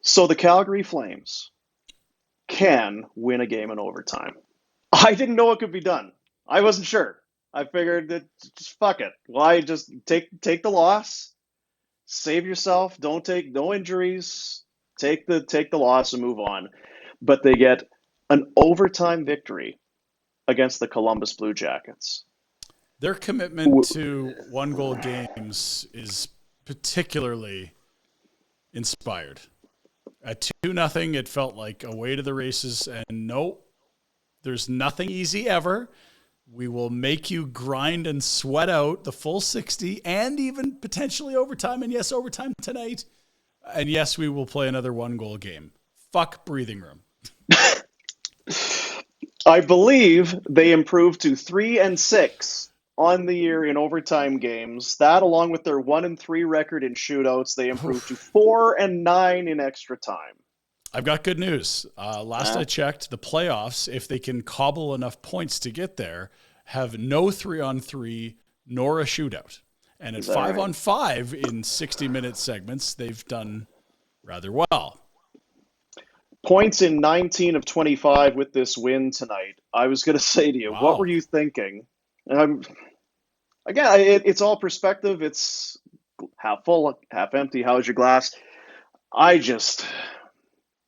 So the Calgary Flames can win a game in overtime. I didn't know it could be done. I wasn't sure. I figured that just fuck it. Why just take the loss, save yourself, don't take no injuries, take the loss and move on. But they get an overtime victory against the Columbus Blue Jackets. Their commitment to one goal games is particularly inspired. At 2-0, it felt like a way to the races, and no, there's nothing easy ever. We will make you grind and sweat out the full 60 and even potentially overtime. And yes, overtime tonight. And yes, we will play another one goal game. Fuck breathing room. I believe they improved to 3-6 on the year in overtime games. That, along with their 1-3 record in shootouts, they improved to 4-9 in extra time. I've got good news. Last I checked, the playoffs, if they can cobble enough points to get there, have no 3-on-3 nor a shootout. And at 5-on-5 in 60-minute segments, they've done rather well. Points in 19 of 25 with this win tonight. I was going to say to you, What were you thinking? Again, it's all perspective. It's half full, half empty. How's your glass?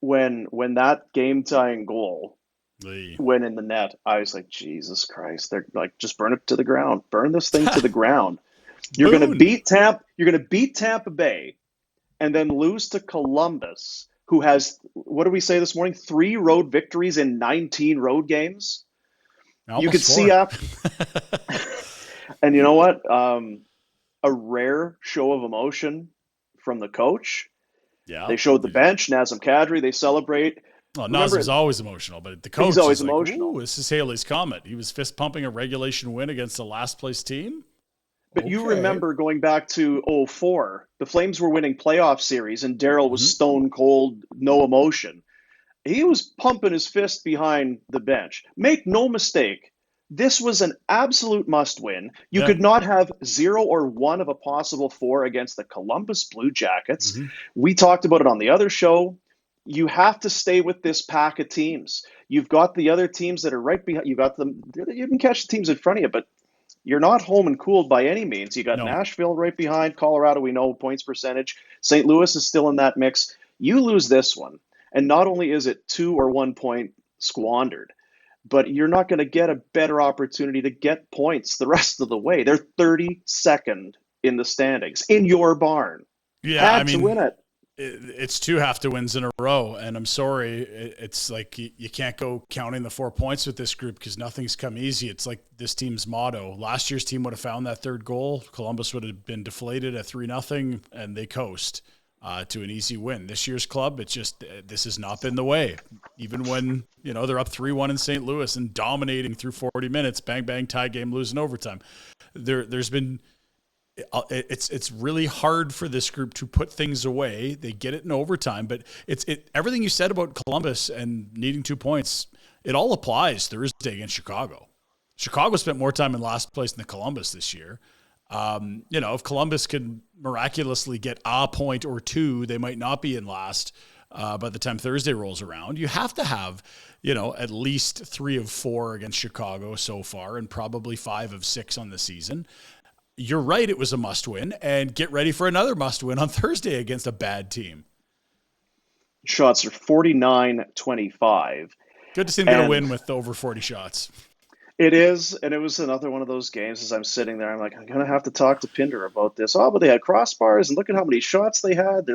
When that game-tying goal went in the net, I was like, Jesus Christ! They're like, just burn it to the ground. Burn this thing to the ground. You're going to beat Tampa Bay, and then lose to Columbus, who has, what did we say this morning? 3 road victories in 19 road games. You could see up, and you know what? A rare show of emotion from the coach. Yeah, they showed the bench, Nazem Kadri. They celebrate. Well, Nazem's always emotional, but the coach he's always is like, emotional. Ooh, this is Haley's Comet. He was fist pumping a regulation win against the last place team. But you remember going back to 2004, the Flames were winning playoff series, and Darryl was stone cold, no emotion. He was pumping his fist behind the bench. Make no mistake, this was an absolute must-win. You could not have 0 or 1 of a possible 4 against the Columbus Blue Jackets. We talked about it on the other show. You have to stay with this pack of teams. You've got the other teams that are right behind. You got them. You can catch the teams in front of you, but you're not home and cooled by any means. You got Nashville right behind. Colorado, we know points percentage. St. Louis is still in that mix. You lose this one, and not only is it 2 or 1 point squandered, but you're not going to get a better opportunity to get points the rest of the way. They're 32nd in the standings in your barn. Yeah, to win it. It's 2 have-to-wins in a row, and I'm sorry, it's like you can't go counting the 4 points with this group because nothing's come easy. It's like this team's motto. Last year's team would have found that third goal. Columbus would have been deflated at 3-0, and they coast to an easy win. This year's club, it's just this has not been the way. Even when they're up 3-1 in St. Louis and dominating through 40 minutes, bang bang tie game, losing overtime. There's been. It's really hard for this group to put things away. They get it in overtime, but everything you said about Columbus and needing 2 points, it all applies Thursday against Chicago. Chicago spent more time in last place than Columbus this year. If Columbus could miraculously get a point or 2, they might not be in last by the time Thursday rolls around. You have to have, at least 3 of 4 against Chicago so far, and probably 5 of 6 on the season. You're right, it was a must-win, and get ready for another must-win on Thursday against a bad team. Shots are 49-25. Good to see them get a win with over 40 shots. It is, and it was another one of those games. As I'm sitting there, I'm like, I'm going to have to talk to Pinder about this. Oh, but they had crossbars, and look at how many shots they had.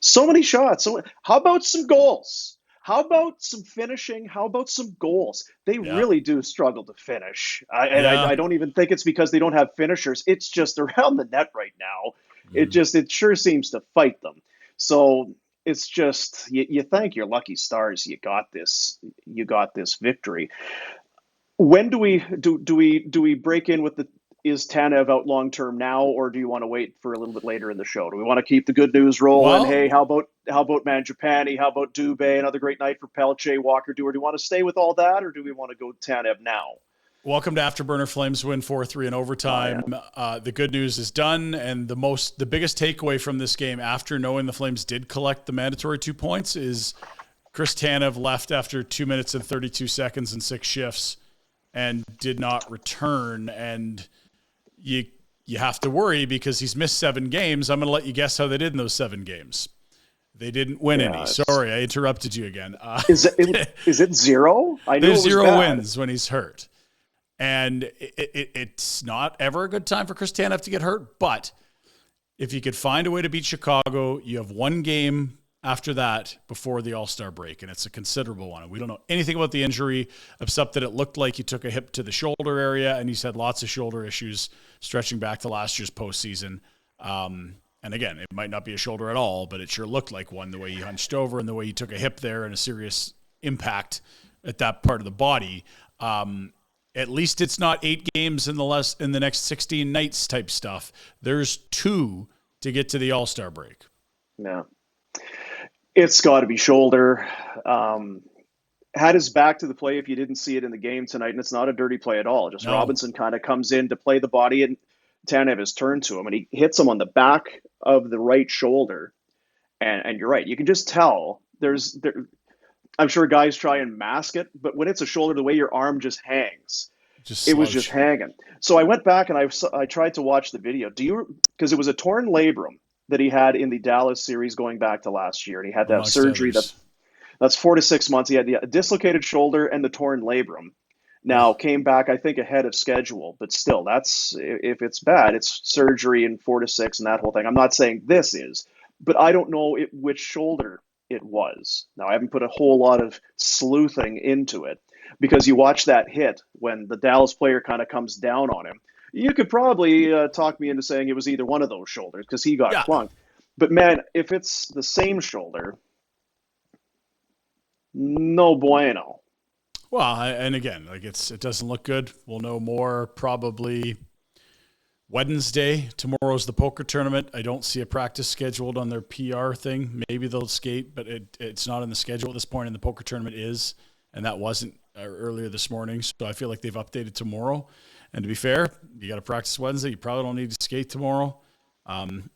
So many shots. How about some goals? How about some finishing? How about some goals? They really do struggle to finish. I don't even think it's because they don't have finishers. It's just around the net right now. It sure seems to fight them. So it's just you thank your lucky stars you got this victory. When do we break in with is Tanev out long term now, or do you want to wait for a little bit later in the show? Do we want to keep the good news rolling? Well, hey, how about Mangiapane? How about Dube? Another great night for Pelche, Walker. Do we want to stay with all that, or do we want to go Tanev now? Welcome to Afterburner. Flames win 4-3 in overtime. Oh, yeah. The good news is done, and the biggest takeaway from this game, after knowing the Flames did collect the mandatory 2 points, is Chris Tanev left after 2 minutes and 32 seconds and 6 shifts and did not return. And you have to worry because he's missed 7 games. I'm going to let you guess how they did in those 7 games. They didn't win any. Sorry, I interrupted you again. Is it 0? I knew there's it was 0 bad. wins when he's hurt. And it's not ever a good time for Chris Tanev to get hurt. But if you could find a way to beat Chicago, you have 1 game after that before the All-Star break, and it's a considerable one. We don't know anything about the injury, except that it looked like he took a hip to the shoulder area, and he's had lots of shoulder issues stretching back to last year's postseason. And again, it might not be a shoulder at all, but it sure looked like one, the way he hunched over and the way he took a hip there and a serious impact at that part of the body. At least it's not 8 games in the next 16 nights type stuff. There's 2 to get to the All-Star break. Yeah. It's got to be shoulder. Had his back to the play if you didn't see it in the game tonight, and it's not a dirty play at all. Just no. Robinson kind of comes in to play the body, and Tanev has turned to him, and he hits him on the back of the right shoulder. And you're right. You can just tell I'm sure guys try and mask it, but when it's a shoulder, the way your arm just hangs, it was just hanging. So I went back and I tried to watch the video. Because it was a torn labrum that he had in the Dallas series going back to last year, and he had to have surgery. That's 4 to 6 months. He had the dislocated shoulder and the torn labrum. Now came back, I think, ahead of schedule, but still, if it's bad, it's surgery in 4 to 6 and that whole thing. I'm not saying this is, but I don't know which shoulder it was. Now, I haven't put a whole lot of sleuthing into it, because you watch that hit when the Dallas player kind of comes down on him. You could probably talk me into saying it was either one of those shoulders because he got clunked. But man, if it's the same shoulder, no bueno. Well, and again, it doesn't look good. We'll know more probably Wednesday. Tomorrow's the poker tournament. I don't see a practice scheduled on their PR thing. Maybe they'll skate, but it's not in the schedule at this point, and the poker tournament is, and that wasn't earlier this morning. So I feel like they've updated tomorrow. And to be fair, you got to practice Wednesday. You probably don't need to skate tomorrow.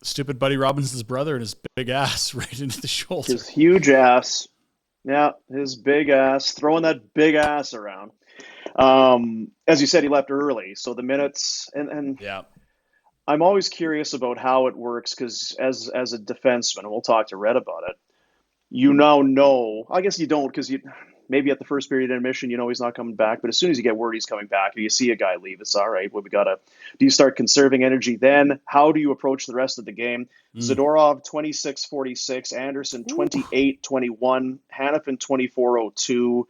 Stupid Buddy Robinson's brother and his big ass right into the shoulder. His huge ass. Yeah, his big ass, throwing that big ass around. As you said, he left early. So the minutes, and yeah. I'm always curious about how it works, because as a defenseman, and we'll talk to Red about it, you now know, I guess you don't, because maybe at the first period intermission, he's not coming back. But as soon as you get word he's coming back, or you see a guy leave, it's all right. Well, do you start conserving energy then? How do you approach the rest of the game? Zadorov, 26-46, Anderson, 28-21, Hanifin, 24-02,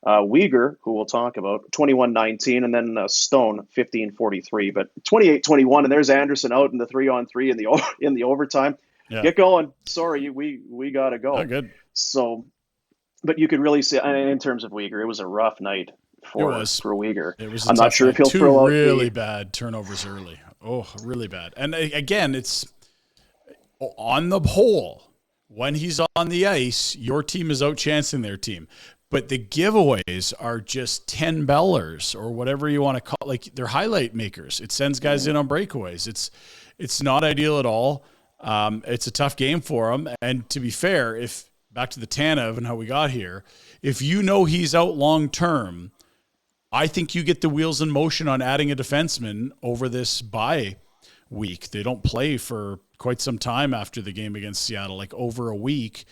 Uyghur, who we'll talk about, 21-19, and then Stone, 15-43. But 28-21, and there's Anderson out in the 3-on-3 in the overtime. Yeah. Get going. Sorry, we got to go. Oh, good. So, but you could really see, in terms of Uyghur, it was a rough night for Uyghur. I'm not sure if he'll throw out really bad turnovers early. Oh, really bad. And again, it's on the whole, when he's on the ice, your team is outchancing their team. But the giveaways are just 10 bellers or whatever you want to call, like they're highlight makers. It sends guys in on breakaways. It's not ideal at all. It's a tough game for him. And to be fair, back to the Tanev and how we got here, if you know he's out long term, I think you get the wheels in motion on adding a defenseman over this bye week. They don't play for quite some time after the game against Seattle, like over a week,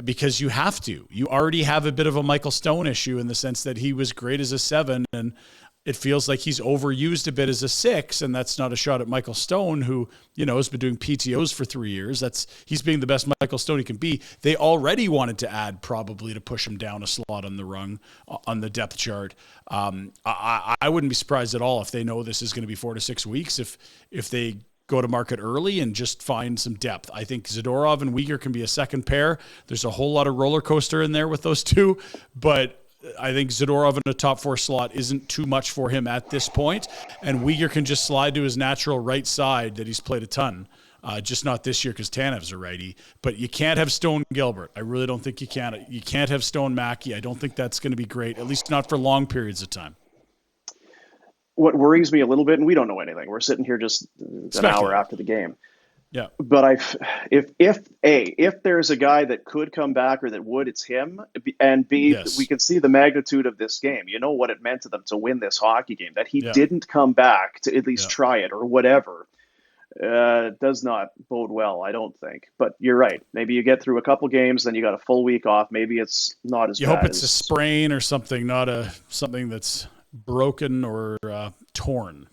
because you have to. You already have a bit of a Michael Stone issue in the sense that he was great as a 7, and it feels like he's overused a bit as a 6, and that's not a shot at Michael Stone, who, has been doing PTOs for 3 years. He's being the best Michael Stone he can be. They already wanted to add probably to push him down a slot on the rung, on the depth chart. I wouldn't be surprised at all if they know this is going to be 4 to 6 weeks, if they go to market early and just find some depth. I think Zadorov and Uyghur can be a second pair. There's a whole lot of roller coaster in there with those two, but I think Zadorov in a top 4 slot isn't too much for him at this point, and Uyghur can just slide to his natural right side that he's played a ton, just not this year because Tanev's a righty. But you can't have Stone Gilbert. I really don't think you can. You can't have Stone Mackey. I don't think that's going to be great, at least not for long periods of time. what worries me a little bit, and we don't know anything. We're sitting here just an hour after the game. Yeah. But if there's a guy that could come back or that would, it's him. And B, Yes. we can see the magnitude of this game. You know what it meant to them to win this hockey game, that he Yeah. didn't come back to at least try it or whatever. Does not bode well, I don't think. But you're right. Maybe you get through a couple games, then you got a full week off. Maybe it's not as bad. You hope it's a sprain or something, not something that's broken or torn.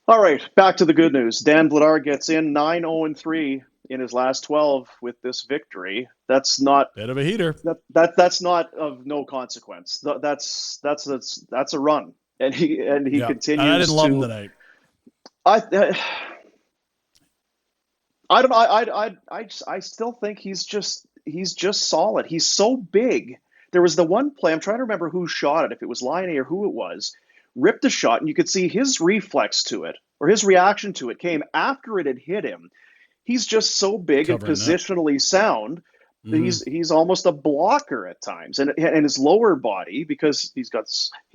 All right, back to the good news. Dan Vladar gets in 9-0-3 in his last 12 with this victory. That's not bit of a heater. That's not of no consequence. That's a run, and he continues. And I didn't love him tonight. I don't know. I still think he's just solid. He's so big. There was the one play, I'm trying to remember who shot it, if it was Laine or who it was, ripped a shot, and you could see his reflex to it, or his reaction to it, came after it had hit him. He's just so big and positionally sound. He's almost a blocker at times, and his lower body, because he's got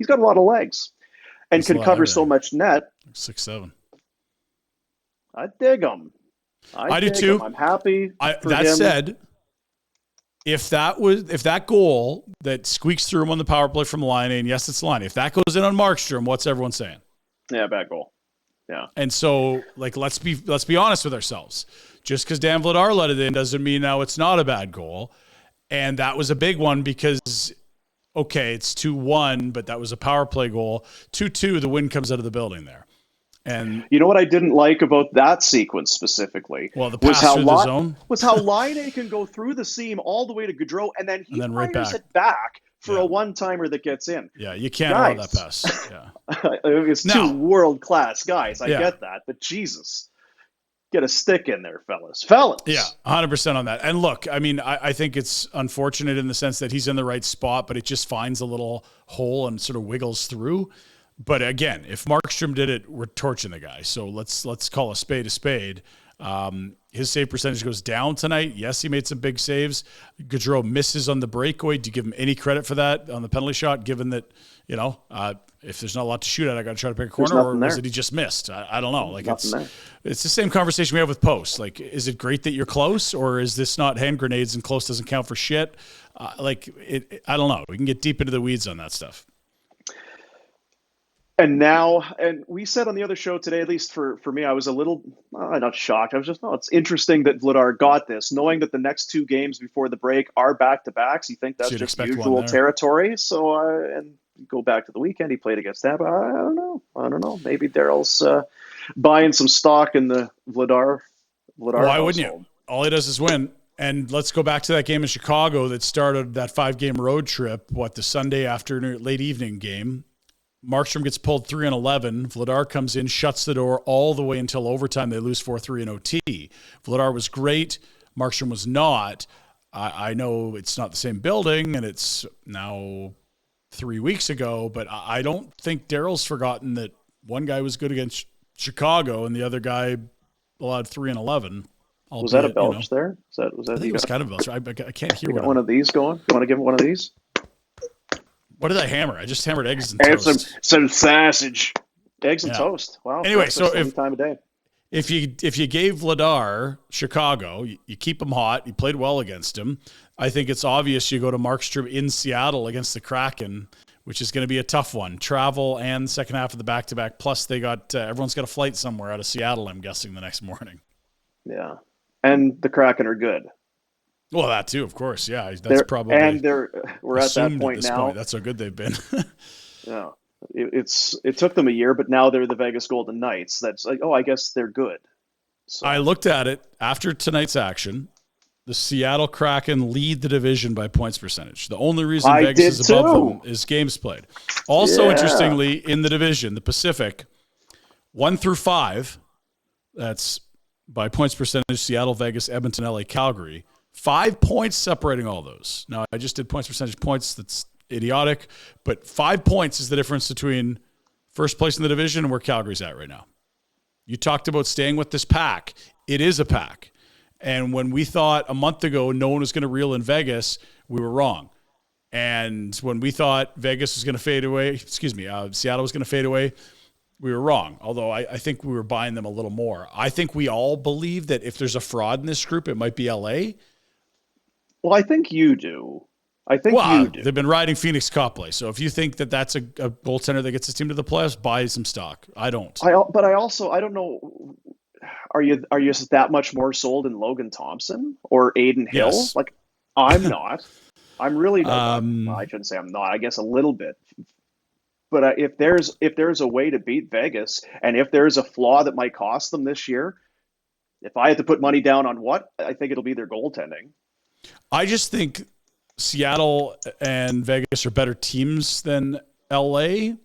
a lot of legs, and can cover so much net. 6'7". I dig him. I do too. I'm happy. That him. said, if that goal that squeaks through him on the power play from Laine, and yes, it's Laine, if that goes in on Markstrom, what's everyone saying? Yeah, bad goal. Yeah. And so, let's be honest with ourselves. Just because Dan Vladar let it in doesn't mean now it's not a bad goal. And that was a big one because, okay, it's 2-1, but that was a power play goal. 2-2, the wind comes out of the building there. And you know what I didn't like about that sequence specifically? Well, the pass through the zone was how Laine can go through the seam all the way to Gaudreau, and then he fires it back for a one-timer that gets in. Yeah, you can't allow that pass. Yeah, it's two world-class guys. I get that, but Jesus, get a stick in there, fellas. Yeah, 100% on that. And look, I mean, I think it's unfortunate in the sense that he's in the right spot, but it just finds a little hole and sort of wiggles through. But again, if Markstrom did it, we're torching the guy. So let's call a spade a spade. His save percentage goes down tonight. Yes, he made some big saves. Gaudreau misses on the breakaway. Do you give him any credit for that on the penalty shot, given that, if there's not a lot to shoot at, I got to try to pick a corner, or was it he just missed? I don't know. Like it's the same conversation we have with Post. Like, is it great that you're close, or is this not hand grenades and close doesn't count for shit? I don't know. We can get deep into the weeds on that stuff. And we said on the other show today, at least for me, I was a little, not shocked. I was just, it's interesting that Vladar got this, knowing that the next two games before the break are back-to-backs. You think that's just usual territory. So, and go back to the weekend, he played against Tampa. I don't know. Maybe Daryl's buying some stock in the Vladar why household. Wouldn't you? All he does is win. And let's go back to that game in Chicago that started that 5-game road trip, the Sunday afternoon, late evening game. Markstrom gets pulled 3-11. Vladar comes in, shuts the door all the way until overtime. They lose 4-3 in OT. Vladar was great. Markstrom was not. I know it's not the same building, and it's now 3 weeks ago, but I don't think Daryl's forgotten that one guy was good against Chicago and the other guy allowed 3-11. Was that a belch there? Was that I think it was kind of a belch. I can't hear one of these going. You want to give him one of these? What did I hammer? I just hammered eggs and toast. Some sausage. Eggs and toast. Wow. Anyway, so if time of day. If you gave Vladar Chicago, you keep him hot. You played well against him. I think it's obvious you go to Markstrom in Seattle against the Kraken, which is going to be a tough one. Travel and second half of the back-to-back. Plus, they got everyone's got a flight somewhere out of Seattle, I'm guessing, the next morning. Yeah, and the Kraken are good. Well, that too, of course. Yeah, that's probably. And we're at that point now. That's how good they've been. Yeah, it took them a year, but now they're the Vegas Golden Knights. That's like, I guess they're good. So. I looked at it after tonight's action. The Seattle Kraken lead the division by points percentage. The only reason Vegas is above them is games played. Also, interestingly, in the division, the Pacific, 1 through 5, that's by points percentage, Seattle, Vegas, Edmonton, LA, Calgary. 5 points separating all those. Now, I just did points percentage points. That's idiotic. But 5 points is the difference between first place in the division and where Calgary's at right now. You talked about staying with this pack. It is a pack. And when we thought a month ago no one was going to reel in Vegas, we were wrong. And when we thought Vegas was going to fade away, Seattle was going to fade away, we were wrong. Although I think we were buying them a little more. I think we all believe that if there's a fraud in this group, it might be LA. Well, I think you do. You do. They've been riding Phoenix Copley. So if you think that that's a goaltender that gets his team to the playoffs, buy some stock. I don't. But I don't know. Are you that much more sold in Logan Thompson or Aiden Hill? Yes. Like, I'm not. I'm really not. I shouldn't say I'm not. I guess a little bit. But if there's a way to beat Vegas, and if there's a flaw that might cost them this year, if I had to put money down on what, I think it'll be their goaltending. I just think Seattle and Vegas are better teams than LA.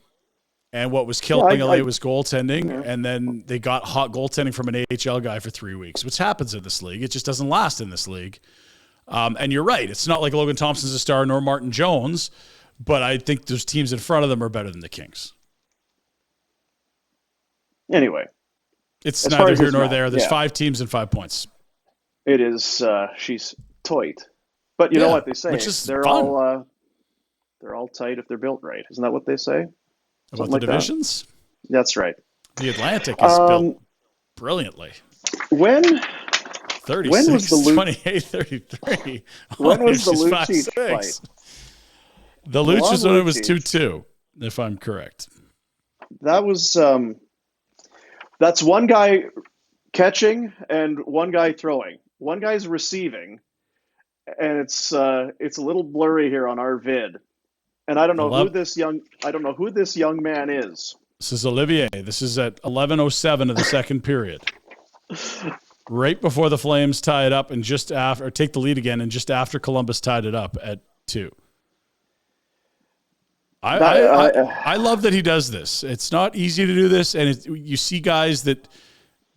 And what was killing LA was goaltending. Yeah. And then they got hot goaltending from an AHL guy for 3 weeks, which happens in this league. It just doesn't last in this league. And you're right. It's not like Logan Thompson's a star nor Martin Jones, but I think those teams in front of them are better than the Kings. Anyway. It's neither here nor there. There's 5 teams and 5 points. It is, she's tight. But you know what they say? They're all tight if they're built right. Isn't that what they say? About the divisions? That's right. The Atlantic is built brilliantly. When 36, was the 28, 33. When was the Lucic fight? The Lucic was when it was 2-2, if I'm correct. That was that's one guy catching and one guy throwing. One guy's receiving, and it's a little blurry here on our vid. And I don't know who this young man is. This is Olivier. This is at 11:07 of the second period. Right before the Flames tie it up and just after, or take the lead again, and just after Columbus tied it up at 2. I love that he does this. It's not easy to do this, and you see guys that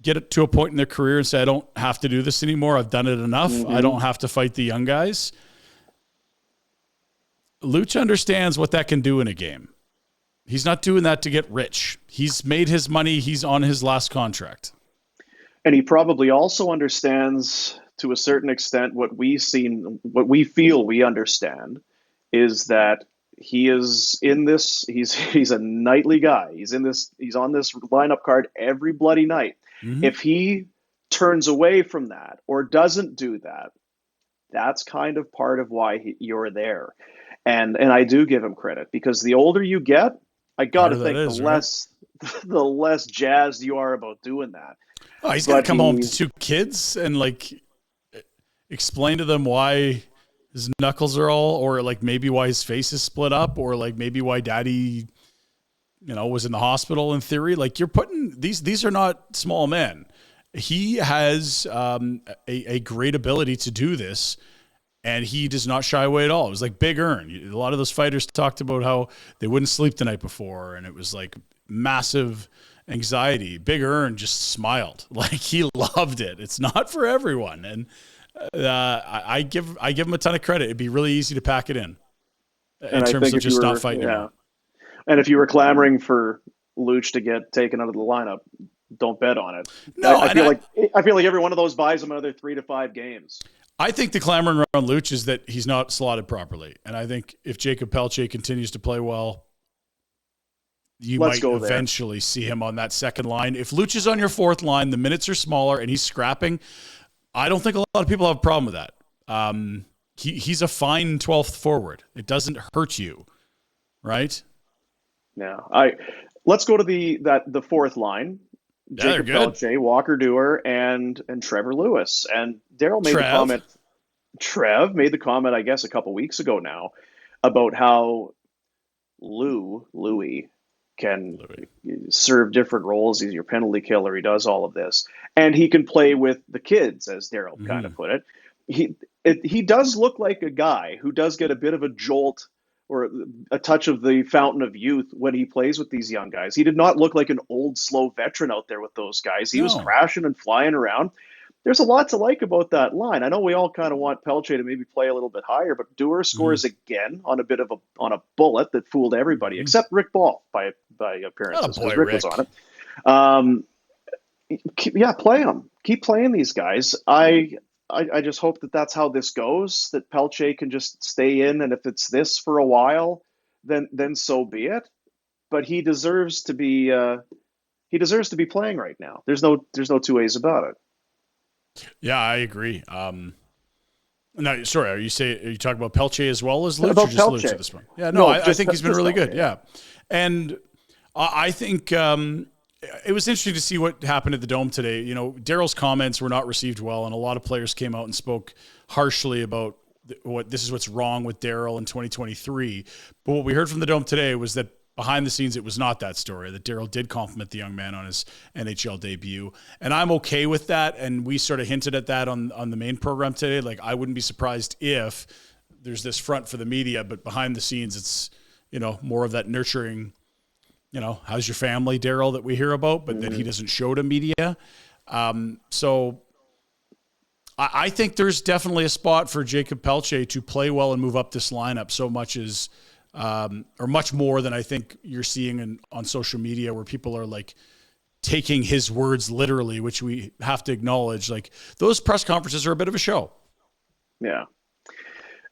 get it to a point in their career and say, I don't have to do this anymore. I've done it enough. Mm-hmm. I don't have to fight the young guys. Luch understands what that can do in a game. He's not doing that to get rich. He's made his money. He's on his last contract. And he probably also understands to a certain extent what we feel we understand is that he is in this, he's a nightly guy. He's on this lineup card every bloody night. Mm-hmm. If he turns away from that or doesn't do that, that's kind of part of why you're there. And I do give him credit, because the older you get, I got to think the less jazzed you are about doing that. Oh, he's got to come home to 2 kids and explain to them why his knuckles are all, or maybe why his face is split up, or maybe why daddy, was in the hospital in theory. You're putting these are not small men. He has a great ability to do this. And he does not shy away at all. It was like Big Earn. A lot of those fighters talked about how they wouldn't sleep the night before, and it was massive anxiety. Big Earn just smiled. He loved it. It's not for everyone. And I give him a ton of credit. It'd be really easy to pack it in terms of just not fighting anymore. And if you were clamoring for Luch to get taken out of the lineup, don't bet on it. No, I feel like every one of those buys him another 3 to 5 games. I think the clamoring around Luch is that he's not slotted properly. And I think if Jacob Pelche continues to play well, you might eventually see him on that second line. If Luch is on your fourth line, the minutes are smaller and he's scrapping, I don't think a lot of people have a problem with that. He's a fine 12th forward. It doesn't hurt you, right? No. Let's go to the fourth line. Jacob Pelche, Walker Duehr, and Trevor Lewis. And Daryl made the comment. Trev made the comment, I guess, a couple weeks ago now, about how Louis can serve different roles. He's your penalty killer. He does all of this, and he can play with the kids, as Daryl kind of put it. He does look like a guy who does get a bit of a jolt or a touch of the fountain of youth when he plays with these young guys. He did not look like an old, slow veteran out there with those guys. He was crashing and flying around. There's a lot to like about that line. I know we all kind of want Pelche to maybe play a little bit higher, but Duehr scores again on a bullet that fooled everybody except Rick Ball by appearances, because Rick was on it. Play them. Keep playing these guys. I I just hope that that's how this goes, that Pelche can just stay in, and if it's this for a while, then so be it. But he deserves to be playing right now. There's no two ways about it. Yeah, I agree. No, sorry. Are you talking about Pelche as well as Luch, About or just Pelche. Luch at this point? Yeah, no, I think he's been really Pelche, good. Yeah, and I think it was interesting to see what happened at the Dome today. You know, Darryl's comments were not received well, and a lot of players came out and spoke harshly about what's wrong with Darryl in 2023. But what we heard from the Dome today was that behind the scenes, it was not that story, that Darryl did compliment the young man on his NHL debut. And I'm okay with that. And we sort of hinted at that on the main program today. Like, I wouldn't be surprised if there's this front for the media, but behind the scenes, it's, you know, more of that nurturing, you know, how's your family, Darryl, that we hear about, but that he doesn't show to media. So I think there's definitely a spot for Jacob Pelche to play well and move up this lineup so much as, or much more than I think you're seeing on social media, where people are like taking his words literally, which we have to acknowledge. Like, those press conferences are a bit of a show. Yeah.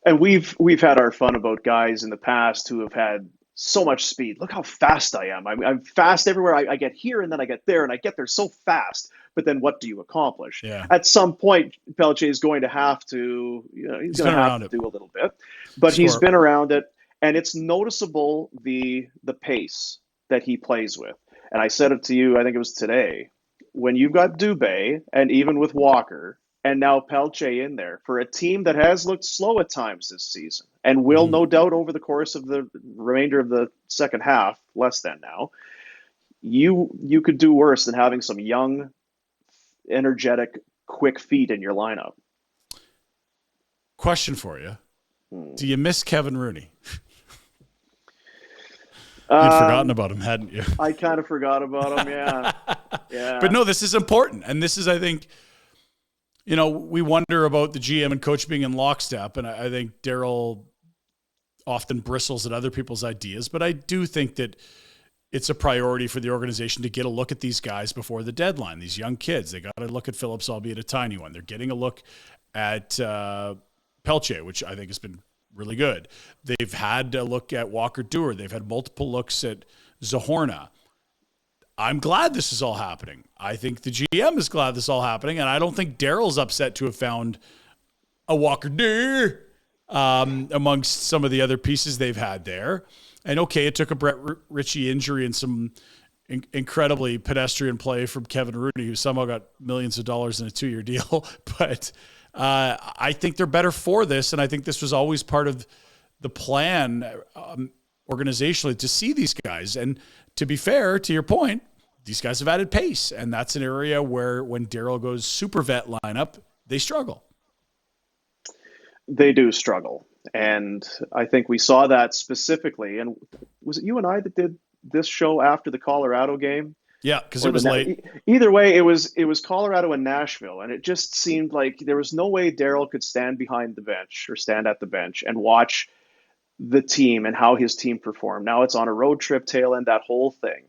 And we've had our fun about guys in the past who have had so much speed. Look how fast I am. I'm fast everywhere. I get here and then I get there and I get there so fast. But then what do you accomplish? Yeah. At some point, Pelche is going to have to, you know, he's going to have to do a little bit. But he's been around it. And it's noticeable the pace that he plays with. And I said it to you, I think it was today, when you've got Dube and even with Walker and now Pelche in there for a team that has looked slow at times this season and will no doubt over the course of the remainder of the second half, less than now, you could do worse than having some young, energetic, quick feet in your lineup. Question for you. Do you miss Kevin Rooney? You'd forgotten about him, hadn't you? I kind of forgot about him, yeah. Yeah. But no, this is important. And this is, I think, you know, we wonder about the GM and coach being in lockstep. And I think Darryl often bristles at other people's ideas. But I do think that it's a priority for the organization to get a look at these guys before the deadline. These young kids, they got to look at Phillips, albeit a tiny one. They're getting a look at Pelche, which I think has been really good. They've had a look at Walker Duehr. They've had multiple looks at Zahorna. I'm glad this is all happening. I think the GM is glad this is all happening, and I don't think Darryl's upset to have found a Walker Duehr amongst some of the other pieces they've had there. And okay, it took a Brett Ritchie injury and some incredibly pedestrian play from Kevin Rooney, who somehow got millions of dollars in a 2-year deal, but I think they're better for this, and I think this was always part of the plan organizationally to see these guys. And to be fair, to your point, these guys have added pace, and that's an area where when Darryl goes super vet lineup, they struggle. They do struggle, and I think we saw that specifically. And was it you and I that did this show after the Colorado game? Yeah, because it was late. Either way, it was Colorado and Nashville, and it just seemed like there was no way Darryl could stand behind the bench or stand at the bench and watch the team and how his team performed. Now it's on a road trip, tail end, that whole thing.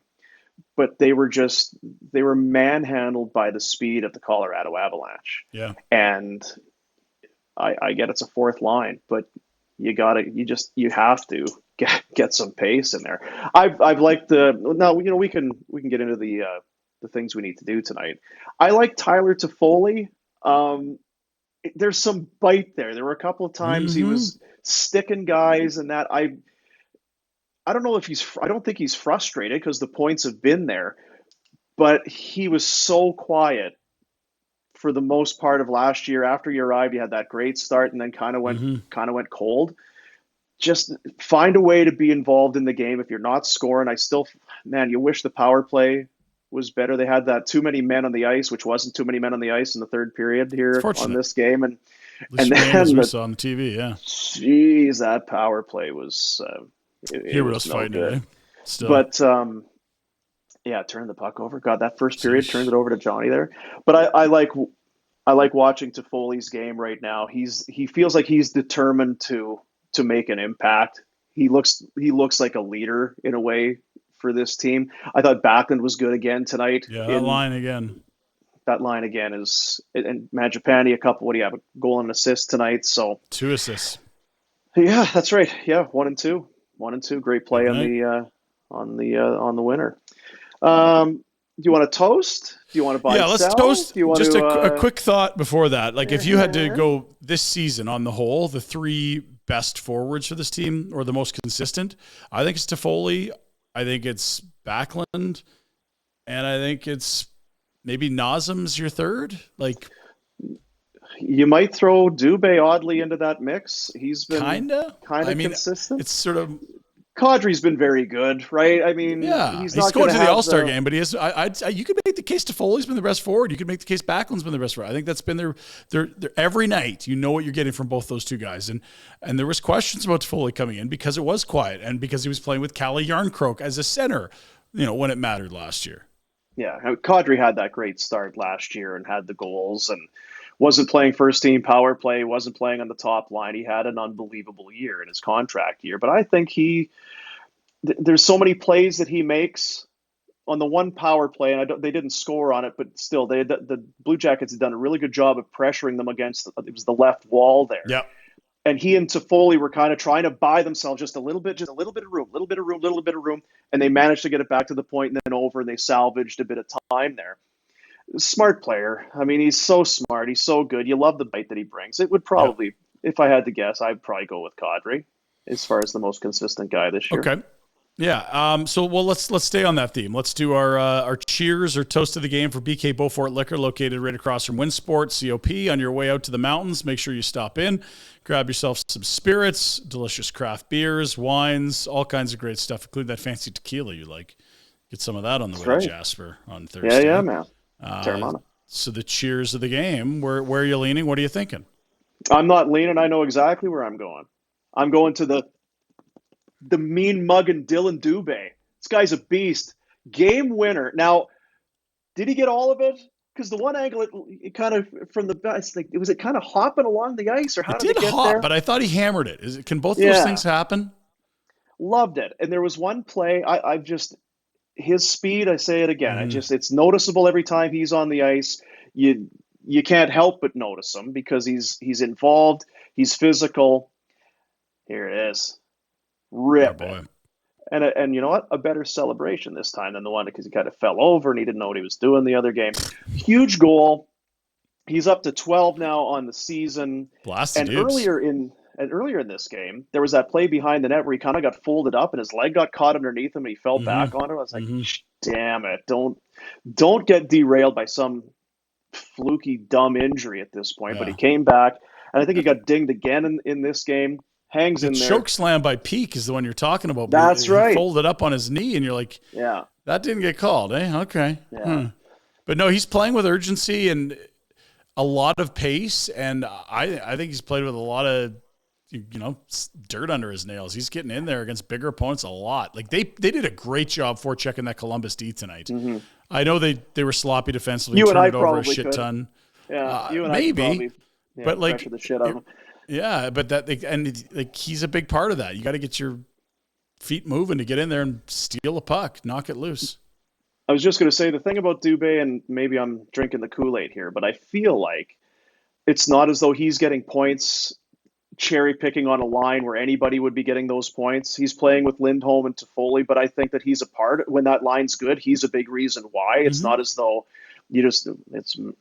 But they were manhandled by the speed of the Colorado Avalanche. Yeah. And I get it's a fourth line, but you have to get some pace in there. I've liked we can get into the things we need to do tonight. I like Tyler Toffoli. There's some bite there. There were a couple of times he was sticking guys, and that I don't know if I don't think he's frustrated because the points have been there, but he was so quiet for the most part of last year. After you arrived, you had that great start and then kind of went cold. Just find a way to be involved in the game. If you're not scoring, you wish the power play was better. They had that too many men on the ice, which wasn't too many men on the ice in the third period here on this game. And then we saw on TV, yeah. Jeez, that power play was it was no fighting good. Still. But turn the puck over. God, that first period turned it over to Johnny there. But I like watching Toffoli's game right now. He feels like he's determined to make an impact. He looks like a leader in a way for this team. I thought Backlund was good again tonight. Yeah, that line again. that line again is, and Mangiapane, a couple, what do you have, a goal and an assist tonight? So 2 assists. Yeah, that's right. Yeah, 1 and 2. 1 and 2. Great play Good on night. the winner. Do you want to toast? Do you want to buy Yeah, let's sell? toast. Do you want Just to, a quick thought before that. Like, if you had to go this season on the whole, the 3 best forwards for this team, or the most consistent, I think it's Toffoli, I think it's Backlund, and I think it's maybe Nazem's your third. Like, you might throw Dube oddly into that mix. He's been kind of consistent. It's sort of, Kadri's been very good, right? I mean, yeah, he's he's not going to the have All-Star game, but he has. You could make the case Toffoli's been the best forward. You could make the case Backlund's been the best forward. I think that's been their every night. You know what you're getting from both those two guys, and there was questions about Toffoli coming in because it was quiet and because he was playing with Calle Yarncroke as a center, when it mattered last year. Yeah, Kadri had that great start last year and had the goals and wasn't playing first team power play, wasn't playing on the top line. He had an unbelievable year in his contract year, but I think there's so many plays that he makes on the one power play, and they didn't score on it, but still, the Blue Jackets had done a really good job of pressuring them against it was the left wall there. Yeah. And he and Toffoli were kind of trying to buy themselves just a little bit of room, and they managed to get it back to the point and then over, and they salvaged a bit of time there. Smart player. I mean, he's so smart. He's so good. You love the bite that he brings. It would probably, if I had to guess, I'd probably go with Kadri as far as the most consistent guy this year. Okay. Yeah. Let's stay on that theme. Let's do our cheers or toast of the game for BK BOWFORT Liquor, located right across from Winsport COP. On your way out to the mountains, make sure you stop in, grab yourself some spirits, delicious craft beers, wines, all kinds of great stuff, including that fancy tequila you like. Get some of that on the way to Jasper on Thursday. Yeah, man. Terramana. So the cheers of the game. Where are you leaning? What are you thinking? I'm not leaning. I know exactly where I'm going. I'm going to the mean mugging Dylan Dube. This guy's a beast. Game winner. Now, did he get all of it? Because the one angle, it kind of from the best, like, was it kind of hopping along the ice, or how did it get hop, there? But I thought he hammered it. Can both those things happen? Loved it. And there was one play. I just his speed. I say it again. It's noticeable every time he's on the ice. You can't help but notice him because he's involved. He's physical. Here it is. Rip it. And you know what? A better celebration this time than the one because he kind of fell over and he didn't know what he was doing the other game. Huge goal. He's up to 12 now on the season. Blasted and earlier in this game, there was that play behind the net where he kind of got folded up and his leg got caught underneath him and he fell back on it. I was like, damn it. Don't get derailed by some fluky, dumb injury at this point. Yeah. But he came back, and I think he got dinged again in this game. Hangs in there. Choke slam by Peak is the one you're talking about. That's right. He folded up on his knee, and you're like, yeah, that didn't get called, eh? Okay. Yeah. But no, he's playing with urgency and a lot of pace, and I think he's played with a lot of dirt under his nails. He's getting in there against bigger opponents a lot. Like they did a great job for checking that Columbus D tonight. Mm-hmm. I know they were sloppy defensively. You and I turned it over a probably shit could. ton. Yeah, you and maybe. I probably, but like the shit out of him. Yeah, but he's a big part of that. You got to get your feet moving to get in there and steal a puck, knock it loose. I was just going to say the thing about Dube, and maybe I'm drinking the Kool-Aid here, but I feel like it's not as though he's getting points cherry picking on a line where anybody would be getting those points. He's playing with Lindholm and Toffoli, but I think that he's a part when that line's good. He's a big reason why. It's not as though it's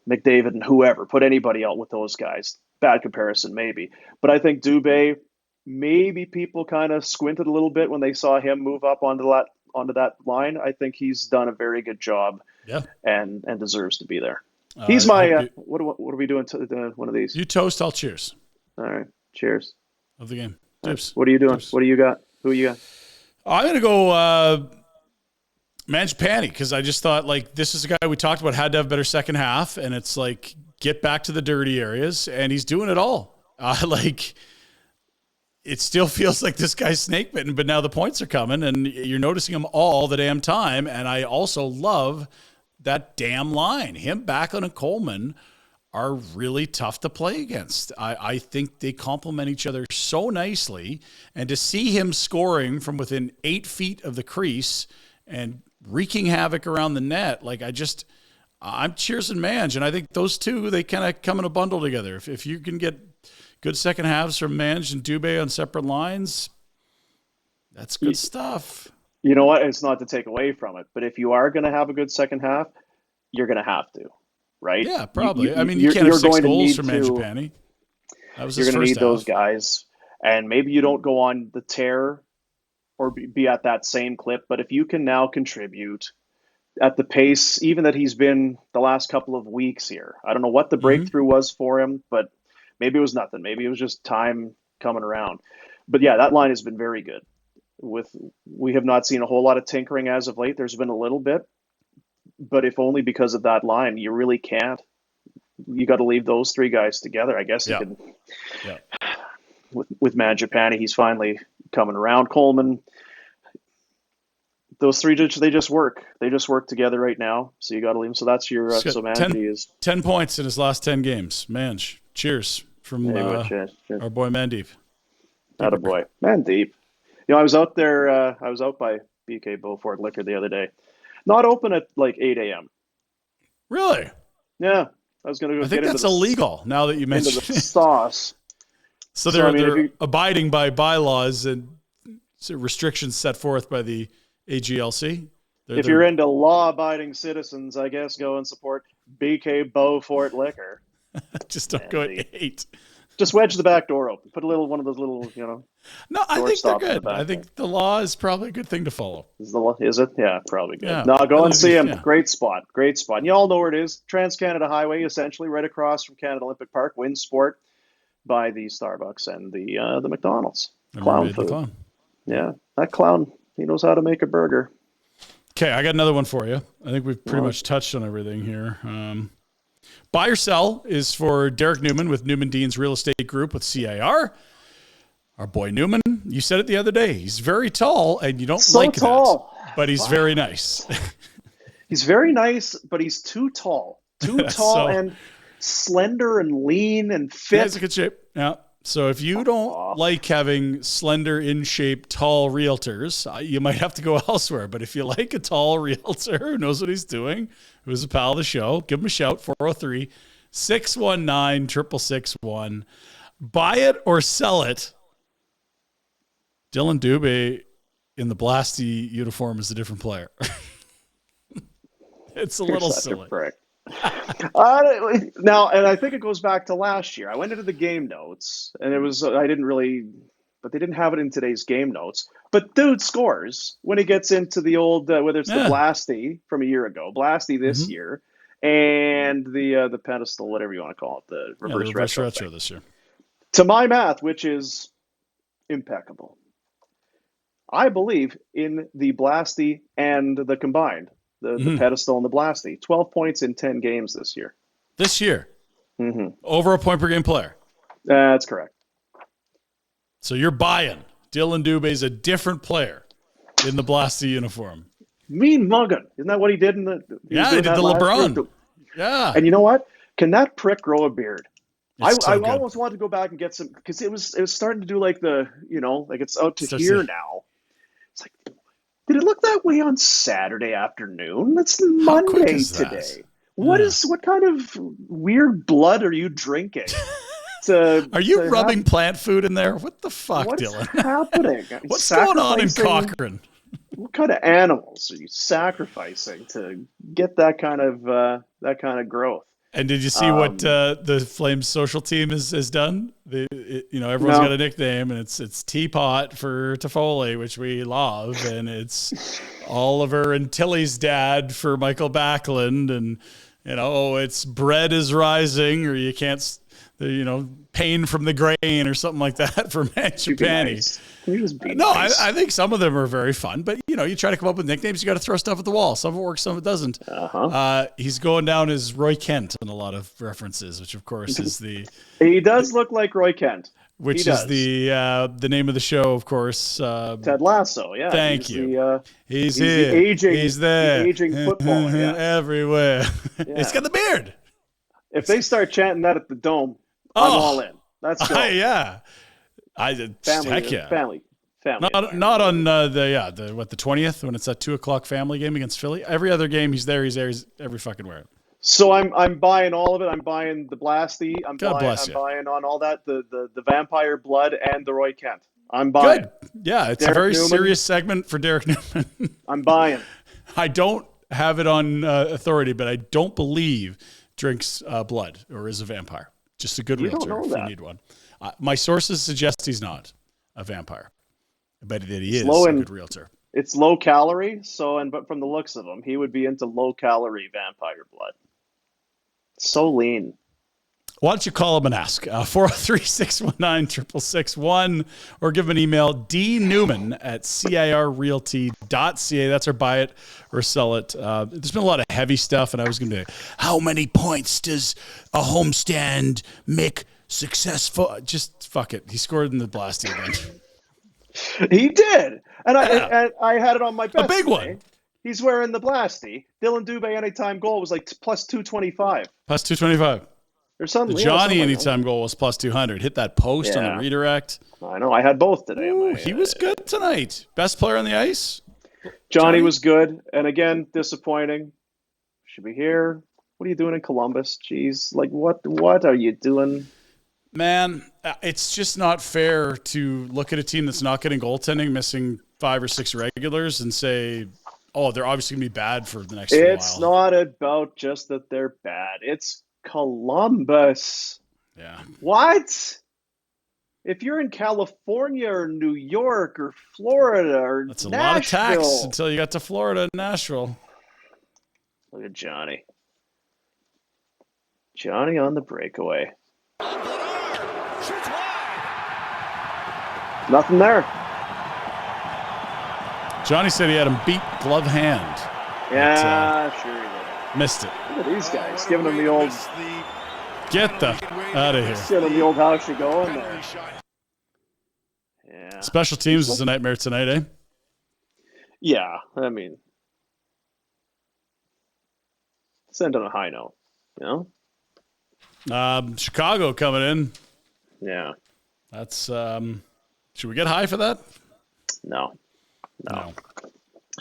McDavid and whoever, put anybody out with those guys. Bad comparison, maybe. But I think Dube, maybe people kind of squinted a little bit when they saw him move up onto that line. I think he's done a very good job and deserves to be there. He's my what are we doing to one of these? You toast, I'll cheers. All right. Cheers. Of the game. Dibs. What are you doing? Dibs. What do you got? Who you got? I'm going to go Mangiapane because I just thought, like, this is a guy we talked about had to have a better second half, and it's like, get back to the dirty areas, and he's doing it all. It still feels like this guy's snake bitten, but now the points are coming, and you're noticing him all the damn time, and I also love that damn line. Him, Backlund, and Coleman are really tough to play against. I think they complement each other so nicely, and to see him scoring from within 8 feet of the crease and wreaking havoc around the net, like I'm Cheers and Mange, and I think those two, they kind of come in a bundle together. If you can get good second halves from Mange and Dube on separate lines, that's good stuff. You know what? It's not to take away from it, but if you are going to have a good second half, you're going to have to, right? Yeah, probably. You can't have 6 goals from Mangiapane. You're going to need those guys, and maybe you don't go on the tear or be at that same clip, but if you can now contribute at the pace, even that he's been the last couple of weeks here. I don't know what the breakthrough was for him, but maybe it was nothing. Maybe it was just time coming around. But yeah, that line has been very good. We have not seen a whole lot of tinkering as of late. There's been a little bit, but if only because of that line. You really can't. You got to leave those 3 guys together. I guess you can. Yeah. With Mangiapane, he's finally coming around. Coleman, those 3 they just work. They just work together right now. So you got to leave them. So that's your so Mangi is 10 points in his last 10 games. Mange, cheers from cheers. Our boy Mandeep. Attaboy. Mandeep. You know, I was out there. I was out by BK BOWFORT Liquor the other day. Not open at like 8 a.m. Really? Yeah, I was going to go. I think that's illegal. Now that you mentioned the sauce. So they're abiding by bylaws and restrictions set forth by the AGLC. If you're into law-abiding citizens, I guess go and support BK BOWFORT Liquor. Just don't go at 8. Just wedge the back door open. Put one of those little, No, I think they're good. I think the law is probably a good thing to follow. Is it? Yeah, probably good. Yeah, no, go and see him. Yeah. Great spot. And you all know where it is. Trans-Canada Highway, essentially, right across from Canada Olympic Park, Winsport, by the Starbucks and the McDonald's. Clown food. Clown. Yeah, that clown, he knows how to make a burger. Okay, I got another one for you. I think we've pretty much touched on everything here. Buy or sell is for Derrick Newman with Newman Dean's Real Estate Group with CIR. Our boy Newman, you said it the other day. He's very tall, and you don't like that. But he's very nice. He's very nice, but he's too tall. Too tall and slender and lean and fit. He's in good shape. Yeah. So if you don't like having slender, in-shape, tall realtors, you might have to go elsewhere. But if you like a tall realtor who knows what he's doing, who's a pal of the show, give him a shout, 403-619-6661. Buy it or sell it. Dylan Dube in the Blasty uniform is a different player. It's a little silly. Now, and I think it goes back to last year. I went into the game notes, and it was but they didn't have it in today's game notes. But dude scores when he gets into the old, whether it's the Blasty from a year ago, Blasty this year, and the pedestal, whatever you want to call it, the reverse retro this year. To my math, which is impeccable, I believe in the Blasty and the combined. The pedestal and the Blasty. 12 points in 10 games this year. This year? Over a point per game player? That's correct. So you're buying. Dylan Dube is a different player in the Blasty uniform. Mean mugging. Isn't that what he did? He did the LeBron. Yeah. And you know what? Can that prick grow a beard? I almost wanted to go back and get some, because it was starting to do like like it's out to here now. It's like, did it look that way on Saturday afternoon? It's Monday today. What kind of weird blood are you drinking? Are you rubbing plant food in there? What the fuck, Dylan? What's happening? What's going on in Cochrane? What kind of animals are you sacrificing to get that kind of growth? And did you see what the Flames social team has done? Everyone's got a nickname, and it's Teapot for Toffoli, which we love, and it's Oliver and Tilly's dad for Michael Backlund, and it's bread is rising, or you can't, pain from the grain, or something like that for Mangiapane. I think some of them are very fun, but you try to come up with nicknames, you got to throw stuff at the wall. Some of it works, some of it doesn't. He's going down as Roy Kent in a lot of references, which of course is he does look like Roy Kent, which is the name of the show, of course. Ted Lasso, yeah. Thank you. He's here. He's there. The aging footballer, everywhere. Yeah. He's got the beard. If they start chanting that at the Dome, I'm all in. That's good. Yeah. Family. Not on the 20th when it's that 2:00 family game against Philly. Every other game he's there every fucking where. So I'm buying all of it. I'm buying the Blasty. God bless I'm you. buying on all that, the Vampire Blood and the Roy Kent. I'm buying. Good. Yeah, it's a Derek very Newman, serious segment for Derek Newman. I'm buying. I don't have it on authority, but I don't believe drinks blood or is a vampire. Just a good You don't realtor know if that. you need one. My sources suggest he's not a vampire, but that he It's is low a in good realtor. It's low calorie, but from the looks of him, he would be into low calorie vampire blood. So lean. Why don't you call him and ask? 403-619-6661 or give him an email, dnewman@cirrealty.ca. That's our buy it or sell it. There's been a lot of heavy stuff, and I was going to be, how many points does a homestand make successful? Just fuck it. He scored in the Blasty again. He did. And I had it on my best. A big one. Today. He's wearing the Blasty. Dylan Dube anytime goal was like plus 225. Plus 225. Or something. The Johnny anytime goal was plus 200. Hit that post on the redirect. I know. I had both today. Ooh, he was good tonight. Best player on the ice. Johnny was good. And again, disappointing. Should be here. What are you doing in Columbus? Jeez. Like, what are you doing? Man, it's just not fair to look at a team that's not getting goaltending, missing 5 or 6 regulars, and say, oh, they're obviously going to be bad for the next while. It's not about just that they're bad. It's Columbus. Yeah. What? If you're in California or New York or Florida or That's a Nashville, lot of tax until you got to Florida and Nashville. Look at Johnny. Johnny on the breakaway. Nothing there. Johnny said he had him beat glove hand. Yeah, sure he did. Missed it. Look at these guys giving him the old. Get the out of here. Giving him the old how's she going there. Yeah. Special teams is a nightmare tonight, eh? Yeah, I mean, send on a high note, you know. Chicago coming in. Yeah. That's. Should we get high for that? No.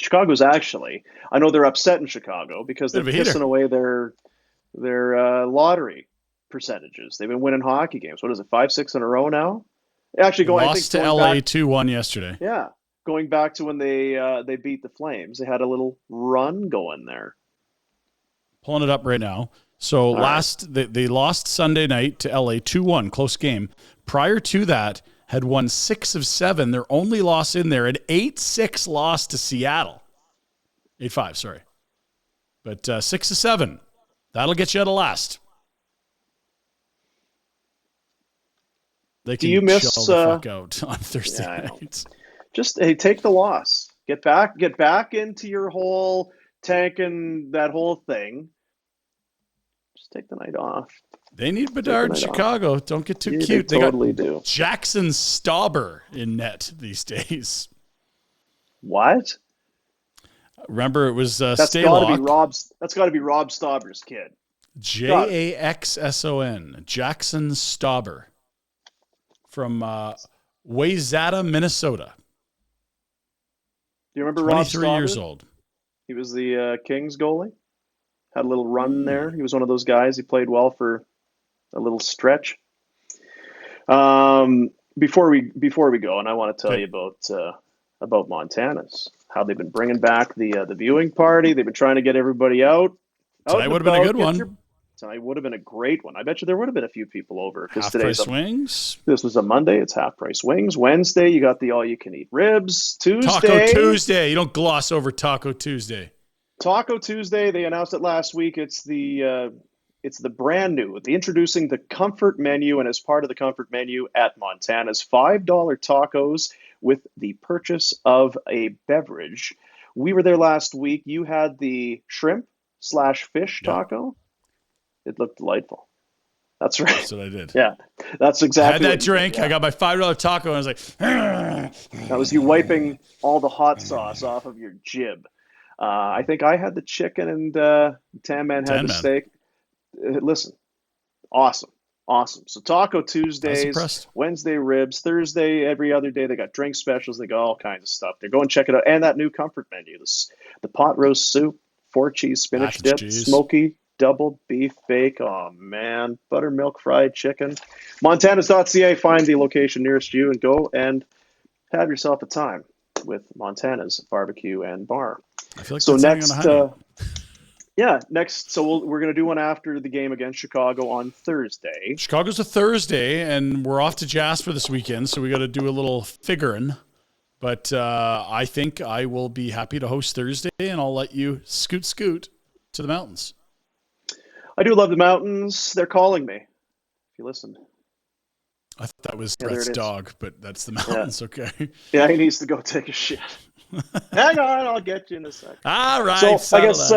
Chicago's actually. I know they're upset in Chicago because they're pissing away their lottery percentages. They've been winning hockey games. What is it, 5-6 in a row now? Actually, lost to LA 2-1 yesterday. Yeah, going back to when they beat the Flames, they had a little run going there. Pulling it up right now. So they lost Sunday night to LA 2-1, close game. Prior to that, had won 6 of 7. Their only loss in there, an 8-6 loss to Seattle. 8-5, sorry. But 6 of 7. That'll get you out of last. They can chill the fuck out on Thursday nights. Just take the loss. Get back into your whole tanking that whole thing. Just take the night off. They need Bedard in Chicago. Off. Don't get too cute. They totally do. Jackson Stauber in net these days. What? Remember, it was that's got to be Rob's. That's got to be Rob Stauber's kid. Jackson. Jackson Stauber from Wayzata, Minnesota. Do you remember Rob Stauber? 23 years old. He was the Kings goalie. Had a little run there. He was one of those guys. He played well for a little stretch. Before we go, and I want to tell you about Montana's, how they've been bringing back the viewing party. They've been trying to get everybody out. Tonight would have been a good one. Tonight would have been a great one. I bet you there would have been a few people over. Half price wings. This was a Monday. It's half price wings. Wednesday, you got the all you can eat ribs. Tuesday, Taco Tuesday. You don't gloss over Taco Tuesday. Taco Tuesday. They announced it last week. It's the brand new. They're introducing the comfort menu, and as part of the comfort menu at Montana's, $5 tacos with the purchase of a beverage. We were there last week. You had the shrimp/fish taco. It looked delightful. That's right. That's what I did. Yeah, that's exactly. I had that drink. Yeah. I got my $5 taco, and I was like, that was you wiping all the hot sauce off of your jib. I think I had the chicken, and Tan Man had the steak. Listen, awesome. So Taco Tuesdays, Wednesday ribs, Thursday, every other day they got drink specials. They got all kinds of stuff. Go and check it out. And that new comfort menu, the pot roast soup, 4-cheese spinach dip, smoky double beef bake. Oh, man. Buttermilk fried chicken. Montanas.ca. Find the location nearest you and go and have yourself a time with Montana's Barbecue and Bar. I feel like so that's next, on a high note. next. So we're going to do one after the game against Chicago on Thursday. Chicago's a Thursday, and we're off to Jasper this weekend, so we got to do a little figuring. But I think I will be happy to host Thursday, and I'll let you scoot to the mountains. I do love the mountains. They're calling me. If you listen. I thought that was Brett's dog, but that's the mountains. Yeah. Okay. Yeah, he needs to go take a shit. Hang on, I'll get you in a sec. All right. So I guess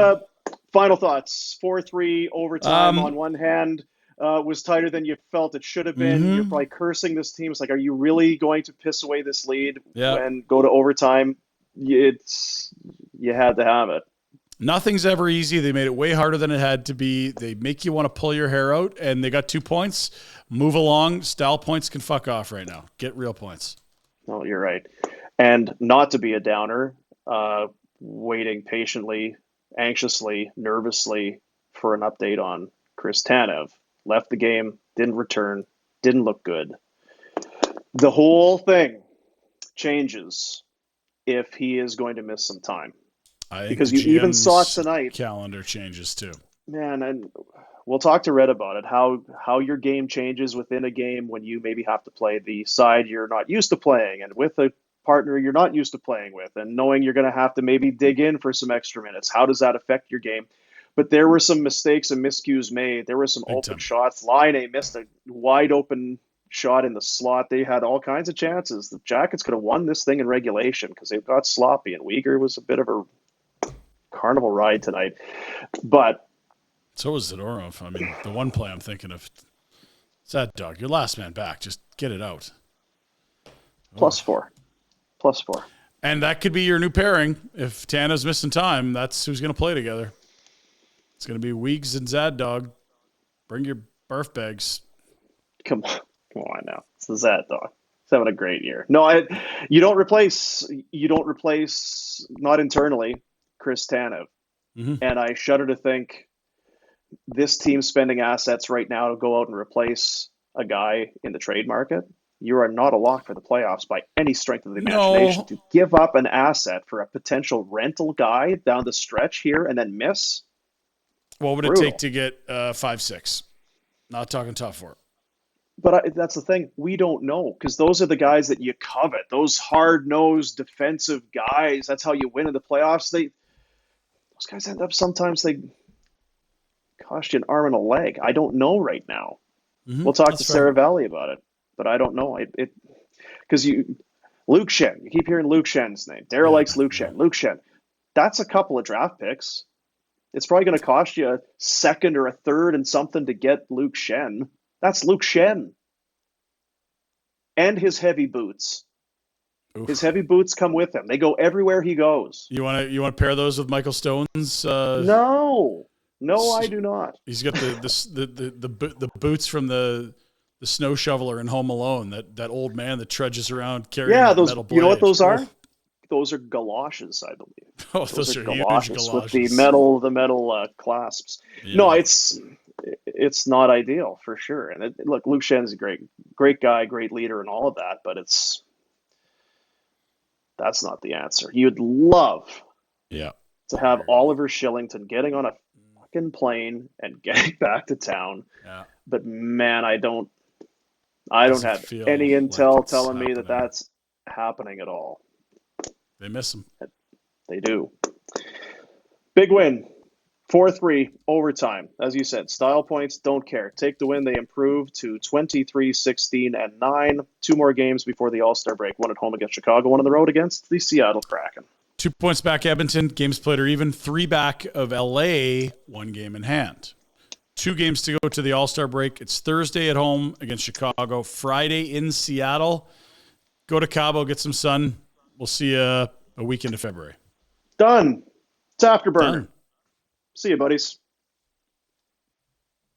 final thoughts. 4-3 overtime on one hand was tighter than you felt it should have been. Mm-hmm. You're probably cursing this team. It's like, are you really going to piss away this lead and go to overtime? You had to have it. Nothing's ever easy. They made it way harder than it had to be. They make you want to pull your hair out, and they got 2 points. Move along. Style points can fuck off right now. Get real points. Oh, you're right. And not to be a downer, waiting patiently, anxiously, nervously for an update on Chris Tanev. Left the game, didn't return, didn't look good. The whole thing changes if he is going to miss some time. Because you even saw tonight. Calendar changes too. Man, and we'll talk to Red about it, how your game changes within a game when you maybe have to play the side you're not used to playing and with a partner you're not used to playing with, and knowing you're going to have to maybe dig in for some extra minutes. How does that affect your game? But there were some mistakes and miscues made. There were some open shots. Laine missed a wide open shot in the slot. They had all kinds of chances. The Jackets could have won this thing in regulation because they got sloppy, and Weegar was a bit of a carnival ride tonight. But so was Zadorov. I mean, the one play I'm thinking of, Sad Dog, your last man back. Just get it out. +4. And that could be your new pairing. If Tana's missing time, that's who's going to play together. It's going to be Weegs and Zad Dog. Bring your barf bags. Come on now. It's the Zad Dog. He's having a great year. No, you don't replace, not internally, Chris Tanev. Mm-hmm. And I shudder to think this team spending assets right now to go out and replace a guy in the trade market. You are not a lock for the playoffs by any strength of the imagination. To give up an asset for a potential rental guy down the stretch here and then miss. What would it take to get 5-6? Not talking top four. But that's the thing. We don't know, because those are the guys that you covet. Those hard-nosed defensive guys. That's how you win in the playoffs. Those guys end up sometimes they cost you an arm and a leg. I don't know right now. Mm-hmm. We'll talk to Sarah Valley about it, but I don't know. Because Luke Schenn. You keep hearing Luke Schenn's name. Darryl likes Luke Schenn. Luke Schenn. That's a couple of draft picks. It's probably going to cost you a second or a third and something to get Luke Schenn. That's Luke Schenn. And his heavy boots. Oof. His heavy boots come with him. They go everywhere he goes. You want to pair those with Michael Stone's? No, I do not. He's got the boots from the snow shoveler in Home Alone. That old man that trudges around carrying those metal blade. You know what those are? Those are galoshes, I believe. Oh, those are galoshes with the metal clasps. Yeah. No, it's not ideal for sure. And look, Luke Schenn's a great guy, great leader, and all of that. But that's not the answer. You'd love, to have Oliver Shillington getting on a fucking plane and getting back to town. Yeah. But man, I don't have any intel telling me that that's happening at all. They miss him. They do. Big win. 4-3 overtime. As you said, style points, don't care. Take the win. They improved to 23-16-9. 2 more games before the All-Star break. 1 at home against Chicago, 1 on the road against the Seattle Kraken. 2 points back Edmonton. Games played are even. 3 back of LA. 1 game in hand. 2 games to go to the All-Star break. It's Thursday at home against Chicago. Friday in Seattle. Go to Cabo, get some sun. We'll see you a week into February. Done. It's Afterburner. Done. See you, buddies.